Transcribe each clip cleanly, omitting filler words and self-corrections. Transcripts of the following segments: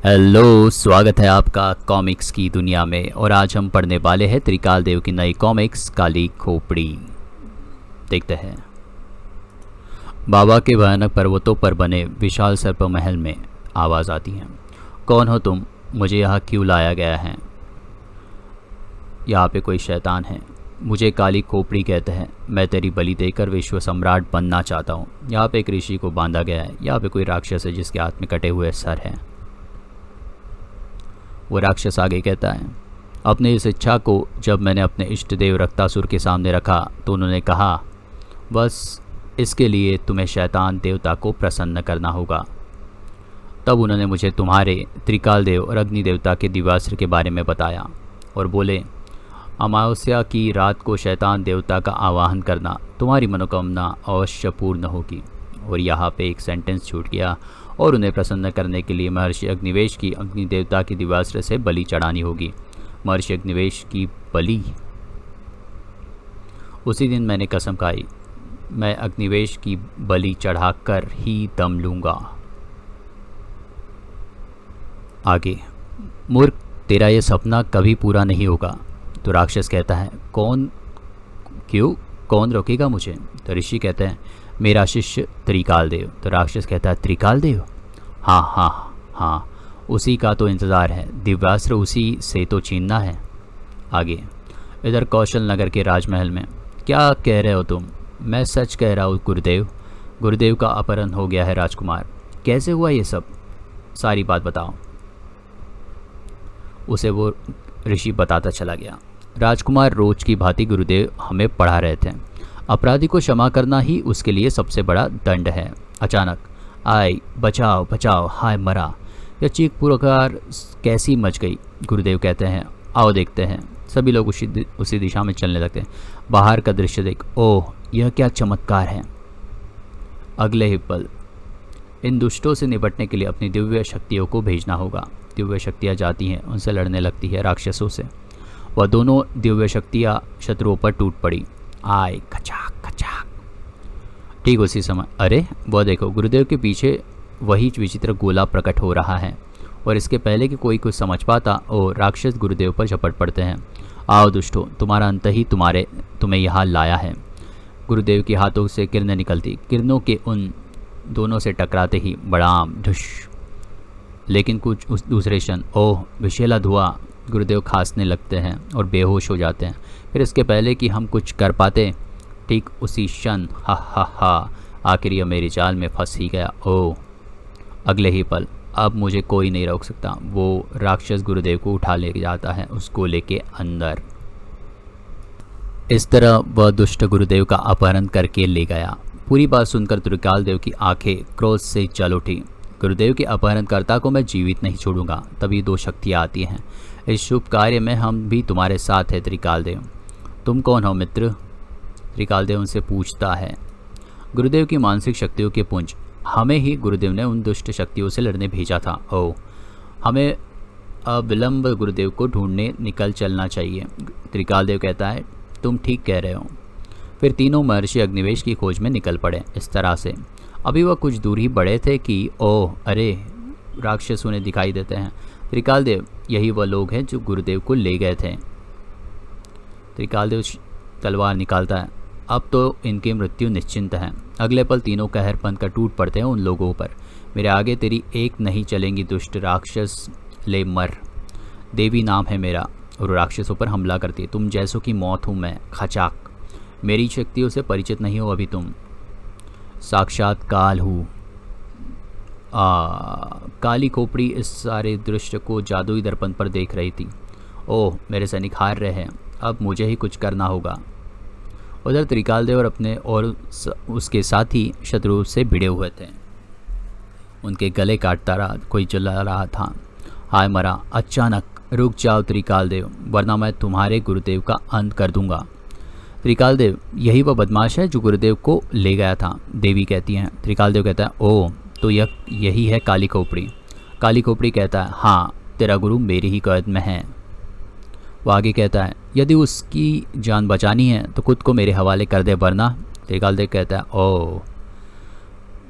Hello, स्वागत है आपका कॉमिक्स की दुनिया में। और आज हम पढ़ने वाले हैं त्रिकाल देव की नई कॉमिक्स काली खोपड़ी। देखते हैं। बाबा के भयानक पर्वतों पर बने विशाल सर्प महल में आवाज़ आती है। कौन हो तुम? मुझे यहाँ क्यों लाया गया है? यहाँ पे कोई शैतान है। मुझे काली खोपड़ी कहते हैं। मैं तेरी बलि देकर विश्व सम्राट बनना चाहता हूँ। यहाँ पे एक ऋषि को बांधा गया है। यहाँ पे कोई राक्षस है जिसके हाथ में कटे हुए सर हैं। वो राक्षस आगे कहता है, अपने इस इच्छा को जब मैंने अपने इष्ट देव रक्तासुर के सामने रखा तो उन्होंने कहा, बस इसके लिए तुम्हें शैतान देवता को प्रसन्न करना होगा। तब उन्होंने मुझे तुम्हारे त्रिकाल देव और अग्नि देवता के दिव्यास्त्र के बारे में बताया और बोले, अमावस्या की रात को शैतान देवता का आवाहन करना, तुम्हारी मनोकामना अवश्य पूर्ण होगी। और यहाँ पे एक सेंटेंस छूट गया। और उन्हें प्रसन्न करने के लिए महर्षि अग्निवेश की अग्नि देवता के दिव्यास्त्र से बलि चढ़ानी होगी। महर्षि अग्निवेश की बलि। उसी दिन मैंने कसम खाई, मैं अग्निवेश की बलि चढ़ाकर ही दम लूँगा। आगे, मूर्ख, तेरा ये सपना कभी पूरा नहीं होगा। तो राक्षस कहता है, कौन? क्यों? कौन रोकेगा मुझे? तो ऋषि कहते हैं, मेरा शिष्य त्रिकाल देव। तो राक्षस कहता है, त्रिकाल देव? हाँ हाँ हाँ, उसी का तो इंतज़ार है। दिव्यास्त्र उसी से तो छीनना है। आगे, इधर कौशल नगर के राजमहल में, क्या कह रहे हो तुम? मैं सच कह रहा हूँ गुरुदेव। गुरुदेव का अपहरण हो गया है राजकुमार। कैसे हुआ ये सब? सारी बात बताओ। उसे वो ऋषि बताता चला गया। राजकुमार रोज की भांति गुरुदेव हमें पढ़ा रहे थे। अपराधी को क्षमा करना ही उसके लिए सबसे बड़ा दंड है। अचानक, आई बचाओ बचाओ, हाय मरा, यह चीख पुकार कैसी मच गई? गुरुदेव कहते हैं, आओ देखते हैं। सभी लोग उसी दिशा में चलने लगते हैं। बाहर का दृश्य देख, ओह यह क्या चमत्कार है। अगले ही पल, इन दुष्टों से निपटने के लिए अपनी दिव्य शक्तियों को भेजना होगा। दिव्य शक्तियाँ जाती हैं, उनसे लड़ने लगती है राक्षसों से। वह दोनों दिव्य शक्तियाँ शत्रुओं पर टूट पड़ी। आए खचाक खचाक। ठीक उसी समय, अरे वह देखो, गुरुदेव के पीछे वही विचित्र गोला प्रकट हो रहा है। और इसके पहले कि कोई कुछ समझ पाता, और राक्षस गुरुदेव पर झपट पड़ते हैं। आओ दुष्टों, तुम्हारा अंत ही तुम्हें यहाँ लाया है। गुरुदेव के हाथों से किरणें निकलती। किरणों के उन दोनों से टकराते ही बड़ाम ढुश। लेकिन कुछ उस दूसरे क्षण, ओह विशेला धुआं। गुरुदेव खांसने लगते हैं और बेहोश हो जाते हैं। फिर इसके पहले कि हम कुछ कर पाते, ठीक उसी क्षण, हा हा हा, आखिर यह मेरी जाल में फंस ही गया। ओह, अगले ही पल, अब मुझे कोई नहीं रोक सकता। वो राक्षस गुरुदेव को उठा ले जाता है उस गोले के अंदर। इस तरह वह दुष्ट गुरुदेव का अपहरण करके ले गया। पूरी बात सुनकर त्रिकाल देव की आंखें क्रोध से जल उठी। गुरुदेव के अपहरणकर्ता को मैं जीवित नहीं छोड़ूंगा। तभी दो शक्तियाँ आती हैं। इस शुभ कार्य में हम भी तुम्हारे साथ हैं त्रिकाल देव। तुम कौन हो मित्र? त्रिकाल देव उनसे पूछता है। गुरुदेव की मानसिक शक्तियों के पुंज। हमें ही गुरुदेव ने उन दुष्ट शक्तियों से लड़ने भेजा था। ओह, हमें अविलंब गुरुदेव को ढूंढने निकल चलना चाहिए। त्रिकाल देव कहता है, तुम ठीक कह रहे हो। फिर तीनों महर्षि अग्निवेश की खोज में निकल पड़े। इस तरह से अभी वह कुछ दूर ही बढ़े थे कि ओह अरे, राक्षस उन्हें दिखाई देते हैं। त्रिकाल देव, यही वह लोग हैं जो गुरुदेव को ले गए थे। त्रिकाल देव तलवार निकालता है। अब तो इनकी मृत्यु निश्चिंत है। अगले पल तीनों कहर बन कर टूट पड़ते हैं उन लोगों पर। मेरे आगे तेरी एक नहीं चलेंगी दुष्ट राक्षस, ले मर। देवी नाम है मेरा। और राक्षसों पर हमला करती है। तुम जैसों की मौत हूँ मैं। खचाक। मेरी शक्तियों से परिचित नहीं हो अभी तुम। साक्षात काल हूँ। काली खोपड़ी इस सारे दृश्य को जादुई दर्पण पर देख रही थी। ओह, मेरे सैनिक हार रहे हैं। अब मुझे ही कुछ करना होगा। उधर त्रिकाल देव और अपने और उसके साथी शत्रु से भिड़े हुए थे। उनके गले काटता रहा, कोई चिल्ला रहा था, हाय मरा। अचानक, रुक जाओ त्रिकाल देव, वरना मैं तुम्हारे गुरुदेव का अंत कर दूंगा। त्रिकाल देव, यही वह बदमाश है जो गुरुदेव को ले गया था, देवी कहती हैं। त्रिकाल देव कहता है, ओह तो यही है काली खोपड़ी। काली खोपड़ी कहता है, हाँ, तेरा गुरु मेरी ही कैद में है। वो आगे कहता है, यदि उसकी जान बचानी है तो खुद को मेरे हवाले कर दे, वरना। त्रिकाल देव कहता है, ओह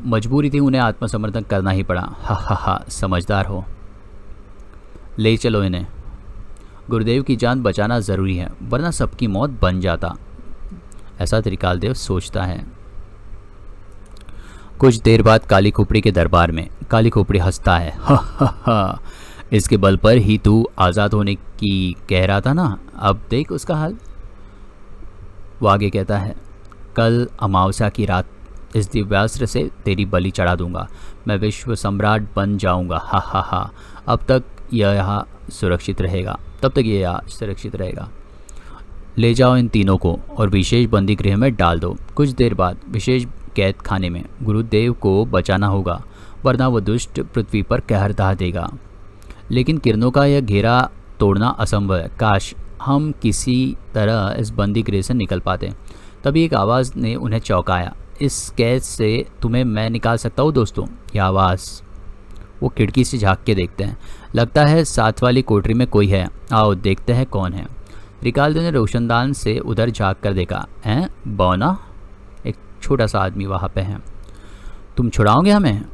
मजबूरी थी, उन्हें आत्मसमर्थन करना ही पड़ा। हा हा हा, समझदार हो। ले चलो इन्हें, गुरुदेव की जान बचाना ज़रूरी है वरना सबकी मौत बन जाता, ऐसा त्रिकालदेव सोचता है। कुछ देर बाद काली खोपड़ी के दरबार में काली खोपड़ी हंसता है, हा हा हा, इसके बल पर ही तू आज़ाद होने की कह रहा था ना, अब देख उसका हाल। वो आगे कहता है, कल अमावस्या की रात इस दिव्यास्त्र से तेरी बलि चढ़ा दूंगा, मैं विश्व सम्राट बन जाऊंगा, हा हा हा। अब तक यह यहाँ सुरक्षित रहेगा, तब तक ये यहाँ सुरक्षित रहेगा। ले जाओ इन तीनों को और विशेष बंदी गृह में डाल दो। कुछ देर बाद विशेष कैद खाने में गुरुदेव को बचाना होगा वरना वो दुष्ट पृथ्वी पर कहर ढा देगा। लेकिन किरणों का यह घेरा तोड़ना असंभव है, काश हम किसी तरह इस बंदी गृह से निकल पाते। तभी एक आवाज़ ने उन्हें चौंकाया, इस कैद से तुम्हें मैं निकाल सकता हूँ दोस्तों। यह आवाज़, वो खिड़की से झांक के देखते हैं, लगता है साथ वाली कोठरी में कोई है, आओ देखते हैं कौन है। त्रिकालदेव ने रोशनदान से उधर झांक कर देखा, हैं बौना, एक छोटा सा आदमी वहाँ पे है। तुम छुड़ाओगे हमें?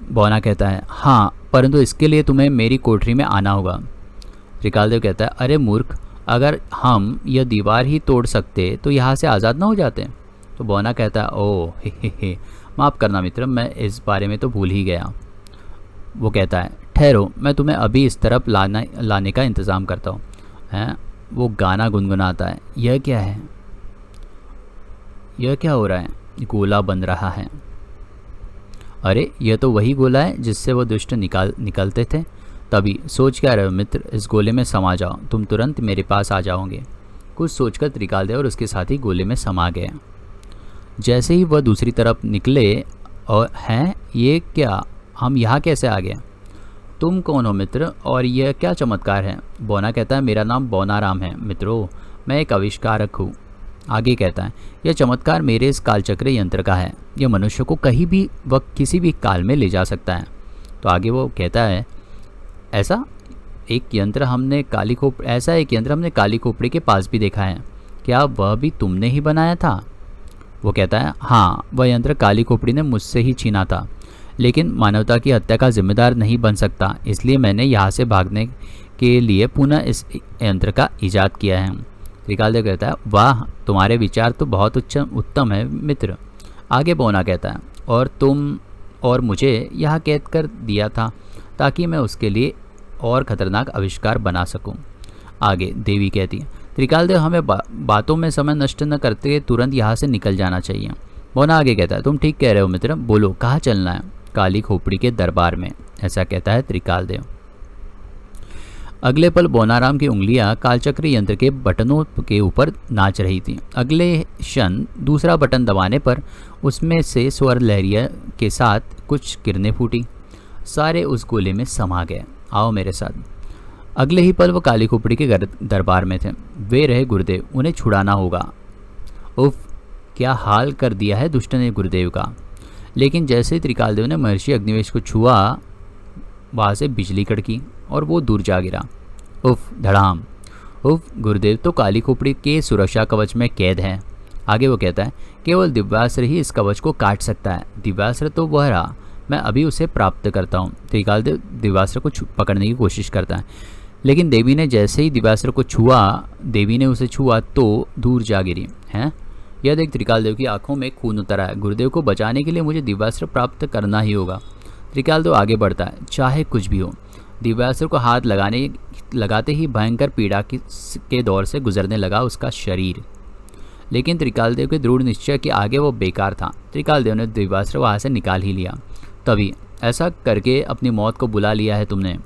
बौना कहता है, हाँ, परंतु इसके लिए तुम्हें मेरी कोठरी में आना होगा। त्रिकालदेव कहता है, अरे मूर्ख, अगर हम यह दीवार ही तोड़ सकते तो यहाँ से आज़ाद ना हो जाते। तो बौना कहता है, ओह हे, माफ़ करना मित्र, मैं इस बारे में तो भूल ही गया। वो कहता है, ठहरो, मैं तुम्हें अभी इस तरफ लाने का इंतज़ाम करता हूँ। हैं, वो गाना गुनगुनाता है, यह क्या है, यह क्या हो रहा है? गोला बन रहा है। अरे यह तो वही गोला है जिससे वो दुष्ट निकलते थे। तभी सोच क्या रहे हो मित्र, इस गोले में समा जाओ, तुम तुरंत मेरे पास आ जाओगे। कुछ सोचकर त्रिकालदेव और उसके साथी गोले में समा गए। जैसे ही वह दूसरी तरफ निकले, और हैं ये क्या, हम यहाँ कैसे आ गए? तुम कौन हो मित्र, और यह क्या चमत्कार है? बौना कहता है, मेरा नाम बौनाराम है मित्रों, मैं एक आविष्कारक हूँ। आगे कहता है, यह चमत्कार मेरे इस कालचक्र यंत्र का है, यह मनुष्य को कहीं भी वक्त किसी भी काल में ले जा सकता है। तो आगे वो कहता है, ऐसा एक यंत्र हमने काली खोपड़ी के पास भी देखा है, क्या वह भी तुमने ही बनाया था? वो कहता है, हाँ, वह यंत्र काली खोपड़ी ने मुझसे ही छीना था, लेकिन मानवता की हत्या का जिम्मेदार नहीं बन सकता, इसलिए मैंने यहाँ से भागने के लिए पुनः इस यंत्र का ईजाद किया है। त्रिकालदेव कहता है, वाह, तुम्हारे विचार तो बहुत उत्तम है मित्र। आगे बौना कहता है, और तुम और मुझे यहाँ कैद कर दिया था ताकि मैं उसके लिए और ख़तरनाक आविष्कार बना सकूं। आगे देवी कहती है, त्रिकालदेव, हमें बातों में समय नष्ट न करते तुरंत यहाँ से निकल जाना चाहिए। बौना आगे कहता है, तुम ठीक कह रहे हो मित्र, बोलो कहाँ चलना है? काली खोपड़ी के दरबार में, ऐसा कहता है त्रिकालदेव। अगले पल बौनाराम की उंगलियां कालचक्र यंत्र के बटनों के ऊपर नाच रही थीं। अगले क्षण दूसरा बटन दबाने पर उसमें से स्वर लहरिया के साथ कुछ किरणें फूटी, सारे उस गोले में समा गए। आओ मेरे साथ। अगले ही पल वो काली खोपड़ी के दरबार में थे। वे रहे गुरुदेव, उन्हें छुड़ाना होगा। उफ, क्या हाल कर दिया है दुष्ट ने गुरुदेव का। लेकिन जैसे ही त्रिकालदेव ने महर्षि अग्निवेश को छुआ, वहाँ से बिजली कड़की और वो दूर जा गिरा। उफ, धड़ाम। उफ, गुरुदेव तो काली खोपड़ी के सुरक्षा कवच में कैद है। आगे वो कहता है, केवल दिव्यास्त्र ही इस कवच को काट सकता है। दिव्यास्त्र तो वह रहा, मैं अभी उसे प्राप्त करता हूँ। त्रिकालदेव दिव्यास्त्र को पकड़ने की कोशिश करता है, लेकिन देवी ने जैसे ही दिव्यास्त्र को उसे छुआ तो दूर जा गिरी। हैं, यह देख त्रिकालदेव की आंखों में खून उतर आया। गुरुदेव को बचाने के लिए मुझे दिव्यास्त्र प्राप्त करना ही होगा। त्रिकालदेव आगे बढ़ता है, चाहे कुछ भी हो। दिव्यास्त्र को हाथ लगाते ही भयंकर पीड़ा के दौर से गुजरने लगा उसका शरीर। लेकिन त्रिकालदेव के दृढ़ निश्चय के आगे वो बेकार था। त्रिकालदेव ने दिव्यास्त्र वहाँ से निकाल ही लिया। तभी, ऐसा करके अपनी मौत को बुला लिया है तुमने।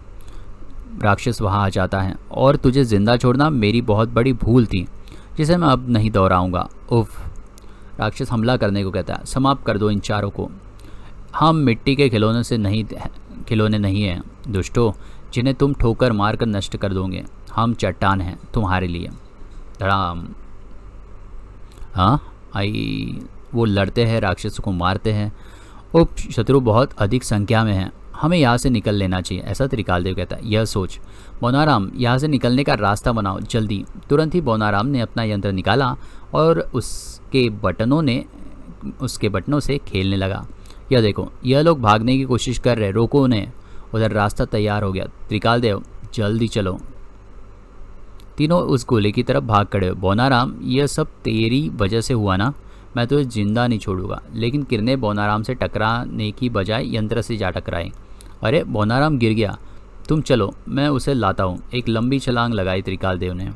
राक्षस वहाँ आ जाता है, और तुझे जिंदा छोड़ना मेरी बहुत बड़ी भूल थी, जिसे मैं अब नहीं दोहराऊंगा। उफ, राक्षस हमला करने को कहता है, समाप्त कर दो इन चारों को। हम मिट्टी के खिलौने नहीं हैं दुष्टों, जिन्हें तुम ठोकर मार कर नष्ट कर दोगे। हम चट्टान हैं तुम्हारे लिए। धड़ाम। हाँ, वो लड़ते हैं, राक्षसों को मारते हैं। उप, शत्रु बहुत अधिक संख्या में हैं, हमें यहाँ से निकल लेना चाहिए, ऐसा त्रिकालदेव कहता है। यह सोच, बौनाराम, यहाँ से निकलने का रास्ता बनाओ जल्दी। तुरंत ही बौनाराम ने अपना यंत्र निकाला और उसके बटनों से खेलने लगा। यह देखो, यह लोग भागने की कोशिश कर रहे, रोको उन्हें। उधर रास्ता तैयार हो गया। त्रिकालदेव, जल्दी चलो। तीनों उस गोले की तरफ भाग खड़े। बोनाराम, यह सब तेरी वजह से हुआ ना, मैं तुझे जिंदा नहीं छोड़ूंगा। लेकिन किरणें बोनाराम से टकराने की बजाय यंत्र से जा टकराई। अरे बोनाराम गिर गया, तुम चलो मैं उसे लाता हूँ। एक लंबी छलांग लगाई त्रिकालदेव ने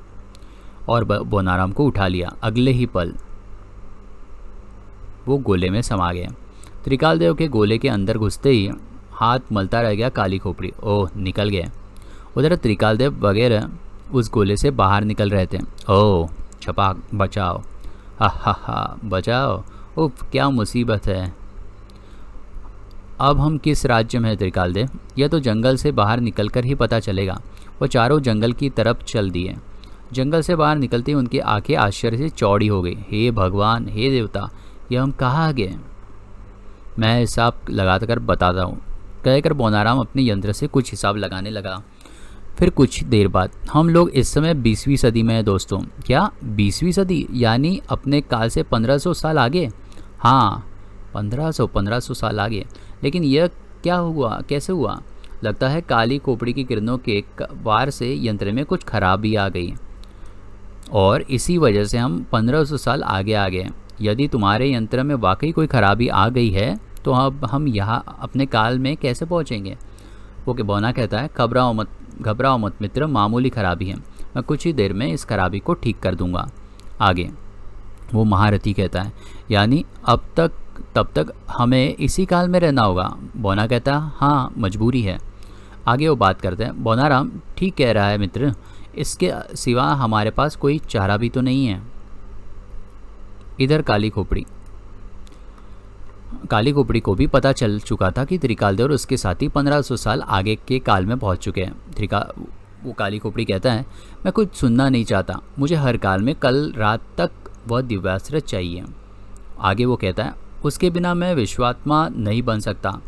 और बोनाराम को उठा लिया। अगले ही पल वो गोले में समा गए। त्रिकालदेव के गोले के अंदर घुसते ही हाथ मलता रह गया काली खोपड़ी। ओह, निकल गए। उधर त्रिकालदेव वगैरह उस गोले से बाहर निकल रहे थे। ओह छपाक, बचाओ, हा बचाओ। उफ, क्या मुसीबत है। अब हम किस राज्य में हैं त्रिकालदेव? यह तो जंगल से बाहर निकलकर ही पता चलेगा। वो चारों जंगल की तरफ चल दिए। जंगल से बाहर निकलते ही उनकी आंखें आश्चर्य से चौड़ी हो गई। हे भगवान, हे देवता, यह हम कहाँ आ गए? मैं हिसाब लगा कर बताता हूँ, कहकर बोनाराम अपने यंत्र से कुछ हिसाब लगाने लगा। फिर कुछ देर बाद, हम लोग इस समय 20वीं सदी में हैं दोस्तों। क्या 20वीं सदी? यानी अपने काल से 1500 साल आगे? हाँ, 1500 साल आगे। लेकिन यह क्या हुआ, कैसे हुआ? लगता है काली खोपड़ी की किरणों के वार से यंत्र में कुछ खराबी आ गई और इसी वजह से हम 1500 साल आगे आ गए। यदि तुम्हारे यंत्र में वाकई कोई खराबी आ गई है तो अब हम यहाँ अपने काल में कैसे पहुँचेंगे? वो के बोना कहता है, घबराओ मत मित्र, मामूली खराबी है, मैं कुछ ही देर में इस खराबी को ठीक कर दूंगा। आगे वो महारथी कहता है, यानी तब तक हमें इसी काल में रहना होगा? बोना कहता है, हाँ, मजबूरी है। आगे वो बात करते हैं, बोनाराम ठीक कह रहा है मित्र, इसके सिवा हमारे पास कोई चारा भी तो नहीं है। इधर काली खोपड़ी को भी पता चल चुका था कि त्रिकालदेव और उसके साथी 1500 साल आगे के काल में पहुंच चुके हैं। वो काली खोपड़ी कहता है, मैं कुछ सुनना नहीं चाहता, मुझे हर काल में कल रात तक वह दिव्यास्त्र चाहिए। आगे वो कहता है, उसके बिना मैं विश्वात्मा नहीं बन सकता।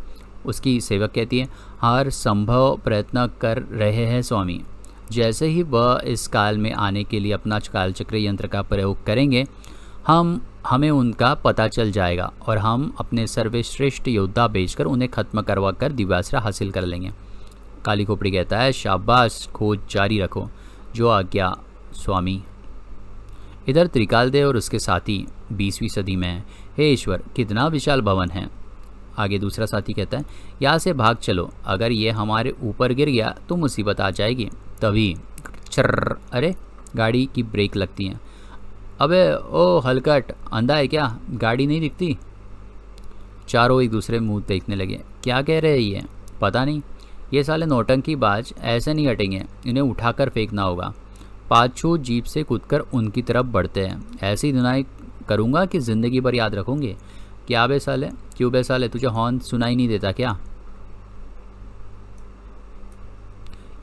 उसकी सेवक कहती है, हर संभव प्रयत्न कर रहे हैं स्वामी। जैसे ही वह इस काल में आने के लिए अपना कालचक्र यंत्र का प्रयोग करेंगे, हमें उनका पता चल जाएगा और हम अपने सर्वश्रेष्ठ योद्धा भेजकर उन्हें खत्म करवा कर दिव्यास्त्र हासिल कर लेंगे। काली खोपड़ी कहता है, शाबाश, खोज जारी रखो, जो आज्ञा स्वामी। इधर त्रिकालदेव और उसके साथी 20वीं सदी में हैं। हे ईश्वर, कितना विशाल भवन है। आगे दूसरा साथी कहता है, यहाँ से भाग चलो, अगर ये हमारे ऊपर गिर गया तो मुसीबत आ जाएगी। तभी चर्र, अरे गाड़ी की ब्रेक लगती है। अबे ओ हलकट, अंधा है क्या, गाड़ी नहीं दिखती? चारों एक दूसरे मुंह देखने लगे। क्या कह रहे हैं ये? पता नहीं, ये साले नौटंकीबाज ऐसे नहीं हटेंगे, इन्हें उठाकर फेंकना होगा। पाँचों जीप से कूदकर उनकी तरफ बढ़ते हैं। ऐसी धुनाई करूँगा कि ज़िंदगी भर याद रखोगे। क्या बे साले, क्यों बे साले, तुझे हॉर्न सुनाई नहीं देता क्या?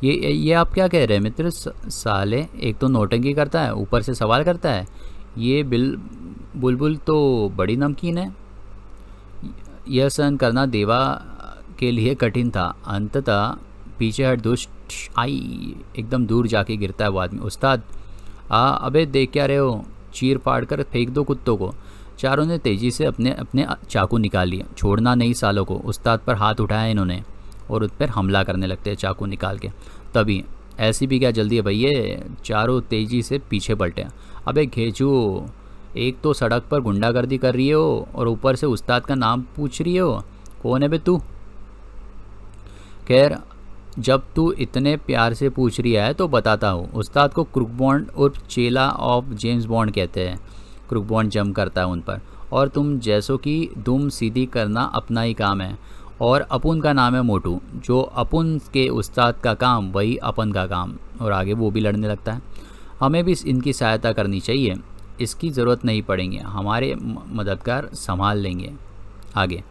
ये आप क्या कह रहे हैं मित्र? साले, एक तो नौटंकी करता है, ऊपर से सवाल करता है। ये बुलबुल तो बड़ी नमकीन है। यह सहन करना देवा के लिए कठिन था। अंततः पीछे हट दुष्ट आई, एकदम दूर जाके गिरता है वो आदमी। उस्ताद, अबे देख क्या रहे हो, चीर फाड़ कर फेंक दो कुत्तों को। चारों ने तेजी से अपने अपने चाकू निकाल लिए। छोड़ना नहीं सालों को। उस्ताद पर हाथ उठाया इन्होंने और उस पर हमला करने लगते हैं चाकू निकाल के। तभी ऐसी भी क्या जल्दी है भैया, चारों तेजी से पीछे पलटे। अबे घेचू, एक तो सड़क पर गुंडागर्दी कर रही हो और ऊपर से उस्ताद का नाम पूछ रही हो। कौन है बे तू? खैर, जब तू इतने प्यार से पूछ रही है तो बताता हूँ। उस्ताद को क्रूक बॉन्ड और चेला ऑफ जेम्स बॉन्ड कहते हैं। क्रूक बॉन्ड जम करता है उन पर, और तुम जैसों की दुम सीधी करना अपना ही काम है। और अपुन का नाम है मोटू। जो अपुन के उस्ताद का काम, वही अपन का काम। और आगे वो भी लड़ने लगता है। हमें भी इनकी सहायता करनी चाहिए, इसकी ज़रूरत नहीं पड़ेगी, हमारे मददगार संभाल लेंगे। आगे,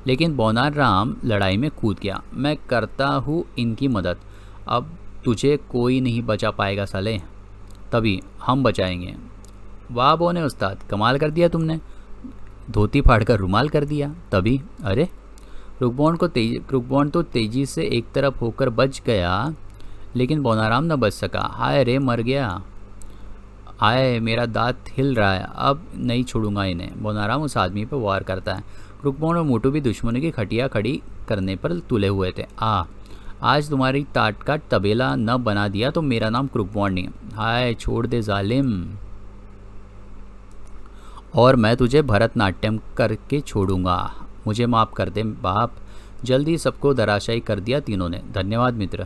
लेकिन बोनाराम लड़ाई में कूद गया। मैं करता हूँ इनकी मदद, अब तुझे कोई नहीं बचा पाएगा साले। तभी हम बचाएंगे। वाह बोने उस्ताद, कमाल कर दिया तुमने, धोती फाड़कर रुमाल कर दिया। तभी अरे, क्रूकबॉन्ड तो तेजी से एक तरफ होकर बच गया, लेकिन बोनाराम न बच सका। हाय रे, मर गया। हाय, मेरा दांत हिल रहा है, अब नहीं छोड़ूंगा इन्हें। बोनाराम उस आदमी पर वार करता है। क्रूकबॉन्ड और मोटू भी दुश्मनों की खटिया खड़ी करने पर तुले हुए थे। आज तुम्हारी टाट का तबेला न बना दिया तो मेरा नाम क्रुकबॉन्ड नहीं। हाय छोड़ दे जालिम, और मैं तुझे भरतनाट्यम करके छोड़ूंगा। मुझे माफ़ कर दे बाप। जल्दी सबको धराशायी कर दिया तीनों ने। धन्यवाद मित्र।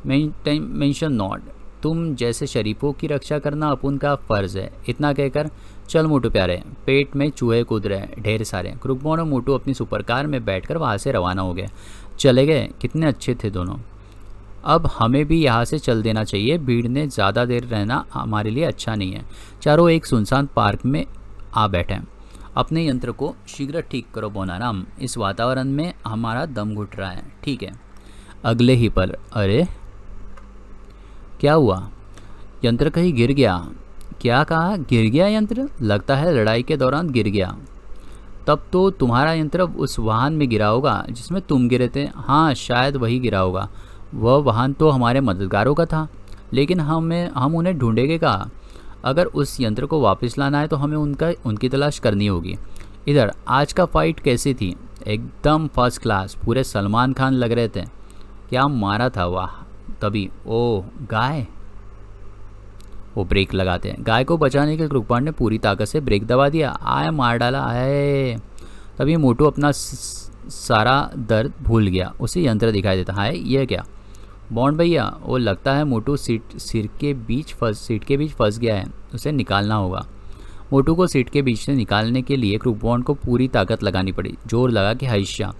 Mention not. तुम जैसे शरीफों की रक्षा करना अपुन का फ़र्ज़ है। इतना कहकर चल मोटू प्यारे, पेट में चूहे कूद रहे ढेर सारे। क्रुकबॉन्ड और मोटू अपनी सुपर कार में बैठकर वहाँ से रवाना हो गए। चले गए, कितने अच्छे थे दोनों। अब हमें भी यहाँ से चल देना चाहिए, भीड़ ने ज़्यादा देर रहना हमारे लिए अच्छा नहीं है। चारों एक सुनसान पार्क में आ बैठे। अपने यंत्र को शीघ्र ठीक करो बोनाराम, इस वातावरण में हमारा दम घुट रहा है। ठीक है। अगले ही पल, अरे क्या हुआ? यंत्र कहीं गिर गया? क्या कहा? गिर गया यंत्र? लगता है लड़ाई के दौरान गिर गया। तब तो तुम्हारा यंत्र उस वाहन में गिरा होगा जिसमें तुम गिरे थे। हाँ शायद वही गिरा होगा। वह वाहन तो हमारे मददगारों का था, लेकिन हम उन्हें ढूंढेंगे कहाँ? अगर उस यंत्र को वापस लाना है तो हमें उनकी तलाश करनी होगी। इधर आज का फाइट कैसी थी? एकदम फर्स्ट क्लास, पूरे सलमान खान लग रहे थे। क्या मारा था, वाह। तभी ओ गाय, वो ब्रेक लगाते हैं। गाय को बचाने के क्रुकबॉन्ड ने पूरी ताकत से ब्रेक दबा दिया। आए मार डाला, आए। तभी मोटू अपना सारा दर्द भूल गया। उसे यंत्र दिखाई देता है। ये क्या बॉन्ड भैया? वो लगता है मोटू सीट के बीच फंस गया है, उसे निकालना होगा। मोटू को सीट के बीच से निकालने के लिए क्रुकबॉन्ड को पूरी ताकत लगानी पड़ी। जोर लगा कि हईशा।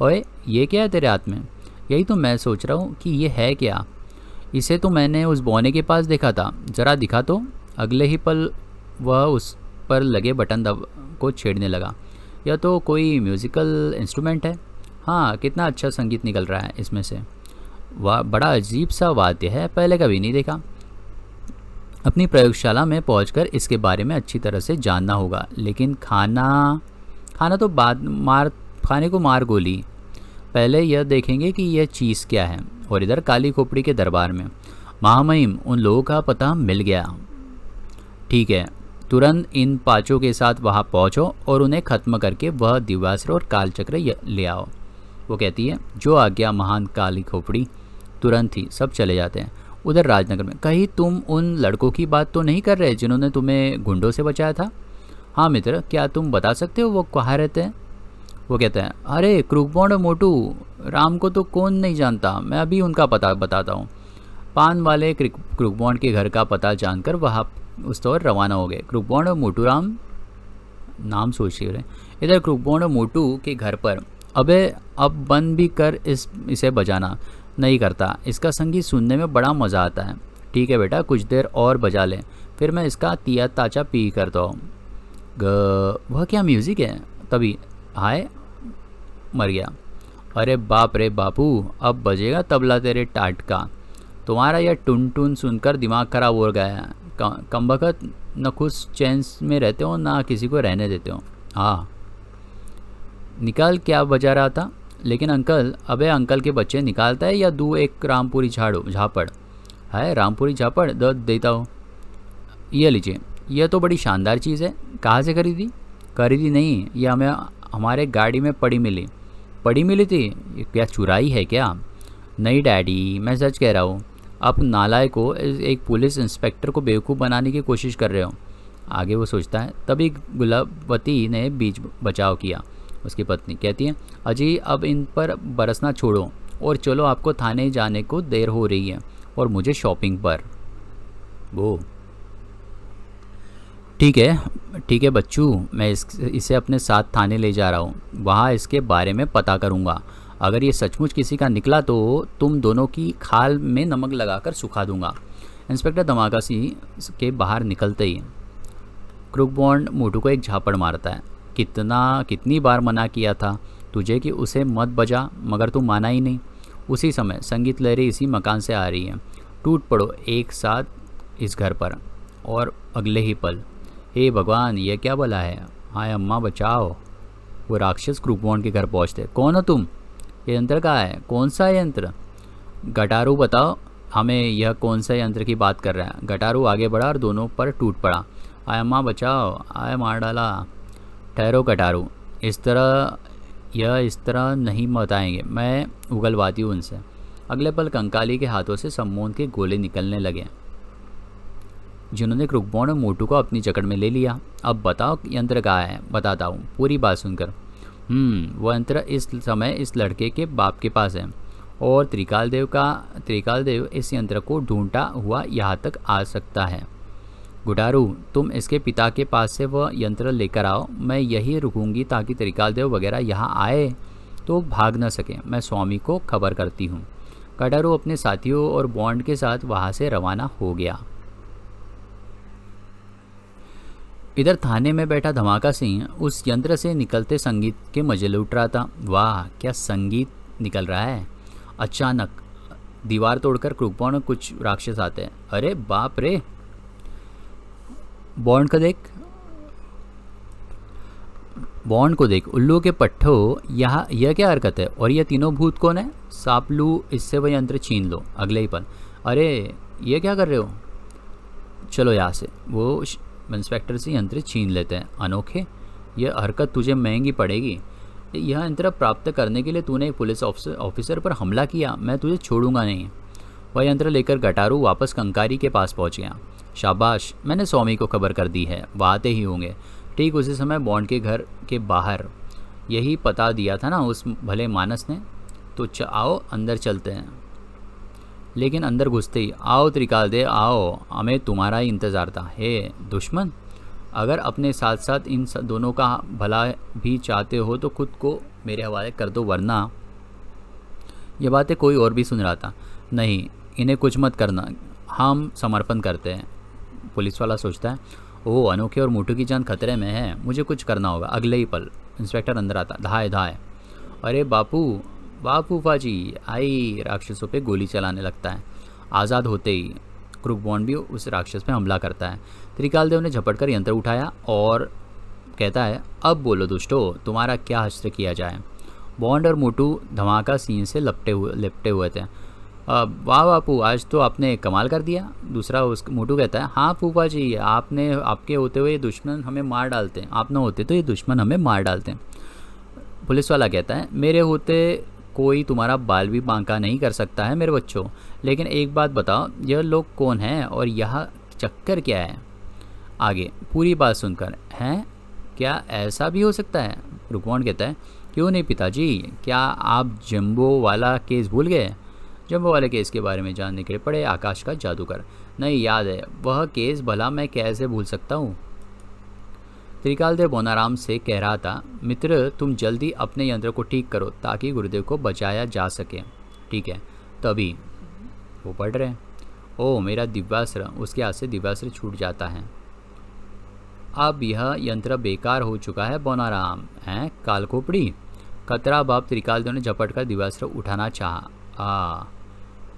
ओए ये क्या है तेरे हाथ में? यही तो मैं सोच रहा हूँ कि ये है क्या। इसे तो मैंने उस बौने के पास देखा था, ज़रा दिखा तो। अगले ही पल वह उस पर लगे बटन दब को छेड़ने लगा। यह तो कोई म्यूज़िकल इंस्ट्रूमेंट है। हाँ कितना अच्छा संगीत निकल रहा है इसमें से। वाह बड़ा अजीब सा वाद्य है, पहले कभी नहीं देखा। अपनी प्रयोगशाला में पहुंचकर इसके बारे में अच्छी तरह से जानना होगा। लेकिन खाना तो खाने को मार गोली। पहले यह देखेंगे कि यह चीज़ क्या है। और इधर काली खोपड़ी के दरबार में महामहिम, उन लोगों का पता मिल गया। ठीक है, तुरंत इन पाँचों के साथ वहाँ पहुँचो और उन्हें ख़त्म करके वह दिव्यास्त्र और कालचक्र ले आओ। वो कहती है जो आज्ञा महान काली खोपड़ी। तुरंत ही सब चले जाते हैं। उधर राजनगर में, कहीं तुम उन लड़कों की बात तो नहीं कर रहे जिन्होंने तुम्हें गुंडों से बचाया था? हाँ मित्र, क्या तुम बता सकते हो वो कहाँ रहते हैं? वो कहते हैं अरे क्रुकबॉन्ड और मोटू, राम को तो कौन नहीं जानता, मैं अभी उनका पता बताता हूँ। पान वाले क्रुकबॉन्ड के घर का पता जानकर वहाँ उस तरह रवाना हो गए। क्रुकबॉन्ड और मोटू राम नाम सोच रहे। इधर क्रुकबॉन्ड और मोटू के घर पर, अबे अब बंद भी कर इसे बजाना। नहीं करता, इसका संगीत सुनने में बड़ा मज़ा आता है। ठीक है बेटा, कुछ देर और बजा लें, फिर मैं इसका तिया ताचा पी करता हूँ। वह क्या म्यूज़िक है? तभी हाय मर गया। अरे बाप रे बापू, अब बजेगा तबला तेरे टाट का। तुम्हारा यह टुन टुन सुनकर दिमाग खराब हो गया है। कमबख्त न खुश चैन में रहते हो ना किसी को रहने देते हो। हाँ निकाल, क्या बजा रहा था? लेकिन अंकल, अबे अंकल के बच्चे, निकालता है या दू एक रामपुरी झापड़ है? रामपुरी झापड़ देता हो। ये लीजिए, यह तो बड़ी शानदार चीज़ है। कहाँ से खरीदी? खरीदी नहीं, यह हमें हमारे गाड़ी में पड़ी मिली थी। ये क्या चुराई है क्या? नहीं डैडी, मैं सच कह रहा हूँ। आप नालायक को एक पुलिस इंस्पेक्टर को बेवकूफ़ बनाने की कोशिश कर रहे हो। आगे वो सोचता है। तभी गुलाबवती ने बीच बचाव किया। उसकी पत्नी कहती है अजी अब इन पर बरसना छोड़ो और चलो, आपको थाने जाने को देर हो रही है और मुझे शॉपिंग पर। वो ठीक है बच्चू, मैं इसे अपने साथ थाने ले जा रहा हूँ। वहाँ इसके बारे में पता करूँगा। अगर ये सचमुच किसी का निकला तो तुम दोनों की खाल में नमक लगाकर सुखा दूँगा। इंस्पेक्टर धमाकासी के बाहर निकलते ही क्रुकबॉन्ड मोटू को एक झापड़ मारता है। कितनी बार मना किया था तुझे कि उसे मत बजा, मगर तू माना ही नहीं। उसी समय संगीत लहरी इसी मकान से आ रही है। टूट पड़ो एक साथ इस घर पर। और अगले ही पल, हे भगवान ये क्या भला है? हाय अम्मा बचाओ। वो राक्षस क्रुकबॉन्ड के घर पहुंचते। कौन हो तुम? ये यंत्र कहाँ है? कौन सा यंत्र? गटारू बताओ हमें यह कौन सा यंत्र की बात कर रहा है। गटारू आगे बढ़ा और दोनों पर टूट पड़ा। हाय अम्मा बचाओ, आय मार डाला। ठहरो कटारू, इस तरह नहीं बताएंगे, मैं उगलवाती हूँ उनसे। अगले पल कंकाली के हाथों से सम्मोहन के गोले निकलने लगे, जिन्होंने क्रुकबॉन्ड और मोटू को अपनी जकड़ में ले लिया। अब बताओ यंत्र कहाँ है? बताता हूँ, पूरी बात सुनकर। वो यंत्र इस समय इस लड़के के बाप के पास है और त्रिकाल देव इस यंत्र को ढूंढता हुआ यहाँ तक आ सकता है। गुडारू, तुम इसके पिता के पास से वह यंत्र लेकर आओ। मैं यही रुकूंगी ताकि त्रिकाल देव वगैरह यहाँ आए तो भाग न सके। मैं स्वामी को खबर करती हूँ। गुडारू अपने साथियों और बॉन्ड के साथ वहाँ से रवाना हो गया। इधर थाने में बैठा धमाका सिंह उस यंत्र से निकलते संगीत के मजे लूट रहा था। वाह, क्या संगीत निकल रहा है। अचानक दीवार तोड़कर क्रुकबॉन्ड और कुछ राक्षस आते हैं। अरे बाप रे, बॉन्ड को देख, उल्लू के पट्टो, यह क्या हरकत है? और ये तीनों भूत कौन है? सापलू, इससे वह यंत्र छीन लो। अगले ही पल, अरे ये क्या कर रहे हो? चलो यहाँ से। वो इंस्पेक्टर से यंत्र छीन लेते हैं। अनोखे, यह हरकत तुझे महंगी पड़ेगी। यह यंत्र प्राप्त करने के लिए तूने एक पुलिस ऑफिसर पर हमला किया। मैं तुझे छोड़ूंगा नहीं। वह यंत्र लेकर गटारू वापस कंकारी के पास पहुंच गया। शाबाश, मैंने स्वामी को खबर कर दी है, वो आते ही होंगे। ठीक उसी समय बॉन्ड के घर के बाहर यही पता दिया था ना उस भले मानस ने। तो आओ अंदर चलते हैं। लेकिन अंदर घुसते ही, आओ त्रिकाल देव आओ, हमें तुम्हारा ही इंतज़ार था। हे दुश्मन, अगर अपने साथ साथ इन दोनों का भला भी चाहते हो तो खुद को मेरे हवाले कर दो, वरना। ये बातें कोई और भी सुन रहा था। नहीं, इन्हें कुछ मत करना, हम समर्पण करते हैं। पुलिस वाला सोचता है, ओह अनोखे और मोटू की जान खतरे में है, मुझे कुछ करना होगा। अगले ही पल इंस्पेक्टर अंदर आता, धाए धाए। अरे बापू फूफाजी आई, राक्षसों पे गोली चलाने लगता है। आज़ाद होते ही क्रुकबॉन्ड भी उस राक्षस पे हमला करता है। त्रिकाल देव ने झपट कर यंत्र उठाया और कहता है, अब बोलो दुष्टो, तुम्हारा क्या हश्र किया जाए। बॉन्ड और मोटू धमाका सीन से लिपटे हुए थे। वाह बापू, आज तो आपने कमाल कर दिया। दूसरा मोटू कहता है, हाँ फूफा जी, आपके होते हुए ये दुश्मन हमें मार डालते हैं, आप ना होते तो ये दुश्मन हमें मार डालते हैं। पुलिस वाला कहता है, मेरे होते कोई तुम्हारा बाल भी बांका नहीं कर सकता है मेरे बच्चों। लेकिन एक बात बताओ, यह लोग कौन हैं और यह चक्कर क्या है? आगे पूरी बात सुनकर, हैं क्या ऐसा भी हो सकता है? रुकमॉन्ड कहता है, क्यों नहीं पिताजी, क्या आप जंबो वाला केस भूल गए? जंबो वाले केस के बारे में जानने के लिए पढ़े आकाश का जादूगर। नहीं याद है वह केस, भला मैं कैसे भूल सकता हूँ। त्रिकाल देव बोनाराम से कह रहा था, मित्र तुम जल्दी अपने यंत्र को ठीक करो ताकि गुरुदेव को बचाया जा सके। ठीक है। तभी वो पढ़ रहे हैं, ओह मेरा दिव्यास्त्र। उसके हाथ से दिव्यास्त्र छूट जाता है। अब यह यंत्र बेकार हो चुका है बोनाराम, हैं कालखोपड़ी। खतरा बाप त्रिकाल देव ने झपट कर दिव्यास्त्र उठाना चाहा।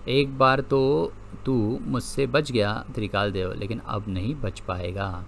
एक बार तो तू मुझसे बच गया त्रिकाल देव, लेकिन अब नहीं बच पाएगा।